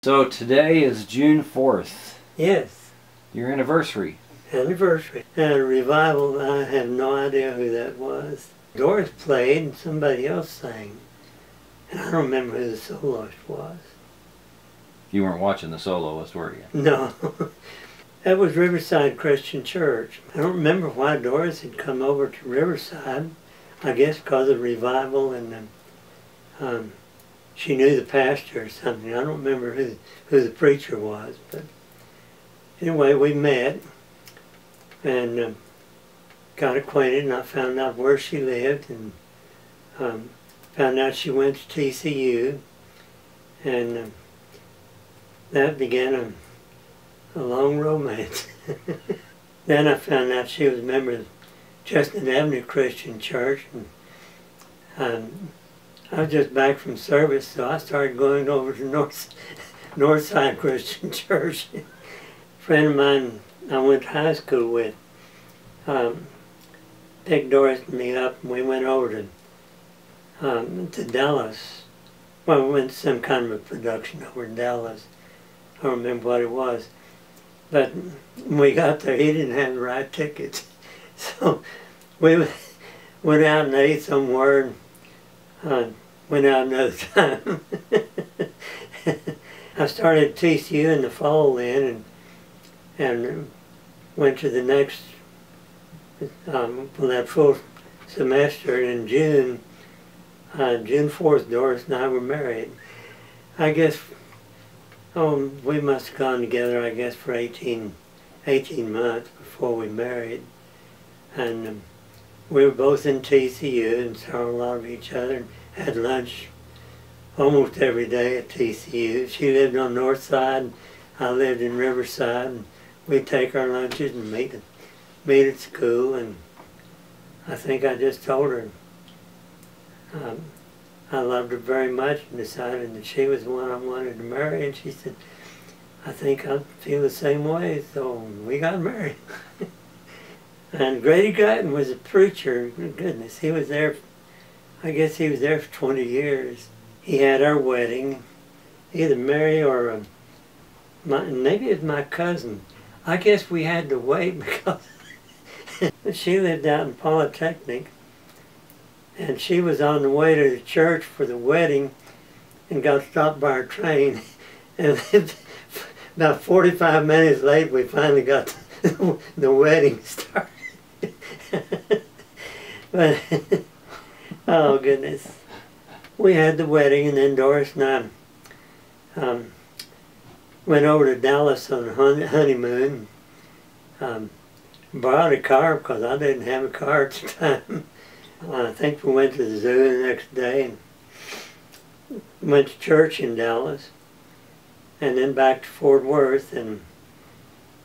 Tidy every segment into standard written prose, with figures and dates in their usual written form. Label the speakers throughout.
Speaker 1: So today is June 4th.
Speaker 2: Yes.
Speaker 1: Your anniversary.
Speaker 2: Anniversary. And a revival, I have no idea who that was. Doris played and somebody else sang. And I don't remember who the soloist was.
Speaker 1: You weren't watching the soloist, were you?
Speaker 2: No. That was Riverside Christian Church. I don't remember why Doris had come over to Riverside. I guess because of revival, and she knew the pastor or something. I don't remember who the preacher was, but anyway, we met and got acquainted, and I found out where she lived, and found out she went to TCU, and that began a long romance. Then I found out she was a member of Chestnut Avenue Christian Church, and I was just back from service, so I started going over to Northside Christian Church. A friend of mine I went to high school with picked Doris and me up, and we went over to Dallas. Well, we went to some kind of a production over in Dallas. I don't remember what it was. But when we got there, he didn't have the right tickets. So we went out and ate somewhere, and went out another time. I started TCU in the fall then, and went to the next, for that full semester in June. June 4th, Doris and I were married. I guess, we must have gone together, I guess, for 18 months before we married. And we were both in TCU and saw a lot of each other, and had lunch almost every day at TCU. She lived on North Side, I lived in Riverside, and we'd take our lunches and meet at school. And I think I just told her I loved her very much, and decided that she was the one I wanted to marry, and she said, I think I feel the same way, so we got married. And Grady Guyton was a preacher. Goodness, he was there, I guess he was there for 20 years. He had our wedding, either Mary or maybe it was my cousin. I guess we had to wait because she lived out in Polytechnic, and she was on the way to the church for the wedding and got stopped by our train. And about 45 minutes late, we finally got the wedding started. But, oh goodness. We had the wedding, and then Doris and I went over to Dallas on a honeymoon. Borrowed a car because I didn't have a car at the time. I think we went to the zoo the next day, and went to church in Dallas, and then back to Fort Worth, and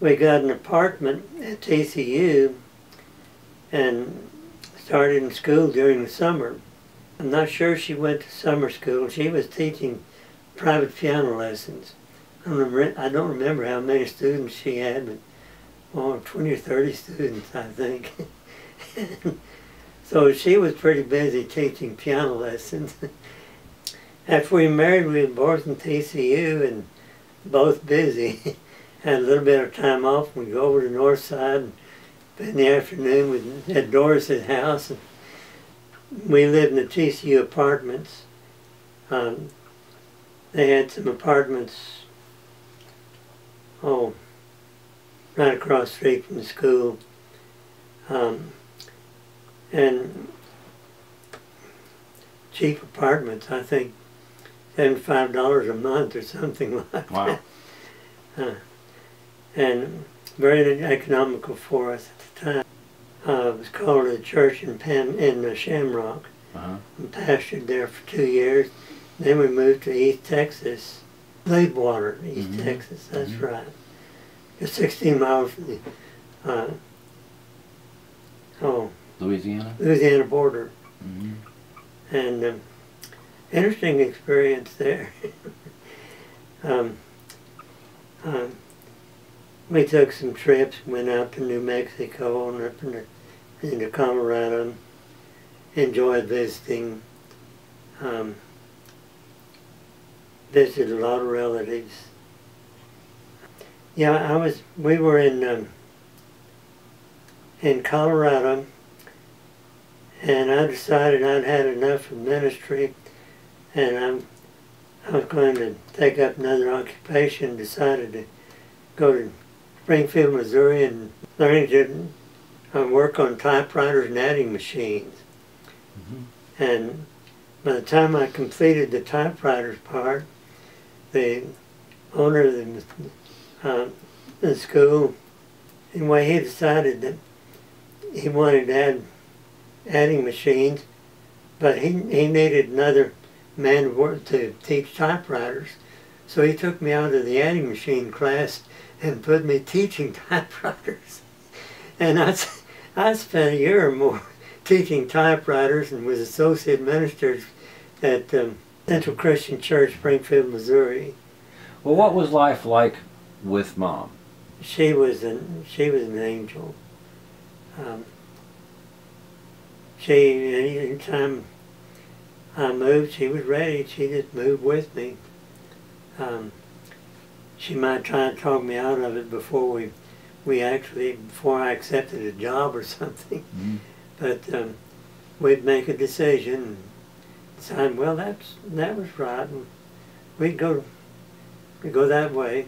Speaker 2: we got an apartment at TCU and started in school during the summer. I'm not sure she went to summer school. She was teaching private piano lessons. I don't remember how many students she had, but well, 20 or 30 students, I think. So she was pretty busy teaching piano lessons. After we married, we were both in TCU and both busy. Had a little bit of time off. We'd go over to North Side, and in the afternoon we at Doris's house. And we lived in the TCU apartments. They had some apartments, right across the street from the school. And cheap apartments, I think $75 a month or something like
Speaker 1: wow.
Speaker 2: that. And very economical for us at the time. It was called a church in Shamrock. And pastored there for 2 years. Then we moved to East Texas, Lakewater, East Texas, that's right. Just 16 miles from the Louisiana border. And interesting experience there. We took some trips, went out to New Mexico and up into Colorado. Enjoyed visiting. visited a lot of relatives. Yeah, we were in Colorado, and I decided I'd had enough of ministry, and I was going to take up another occupation. Decided to go to Springfield, Missouri, and learning to work on typewriters and adding machines. Mm-hmm. And by the time I completed the typewriters part, the owner of the school, anyway, he decided that he wanted to add adding machines, but he needed another man to teach typewriters. So he took me out of the adding machine class and put me teaching typewriters. And I spent a year or more teaching typewriters and was associate minister at Central Christian Church, Springfield, Missouri.
Speaker 1: Well, what was life like with Mom?
Speaker 2: She was an angel. Anytime I moved, she was ready. She just moved with me. She might try to talk me out of it before I accepted a job or something. Mm-hmm. But we'd make a decision and decide, well, that was right. And we'd go that way.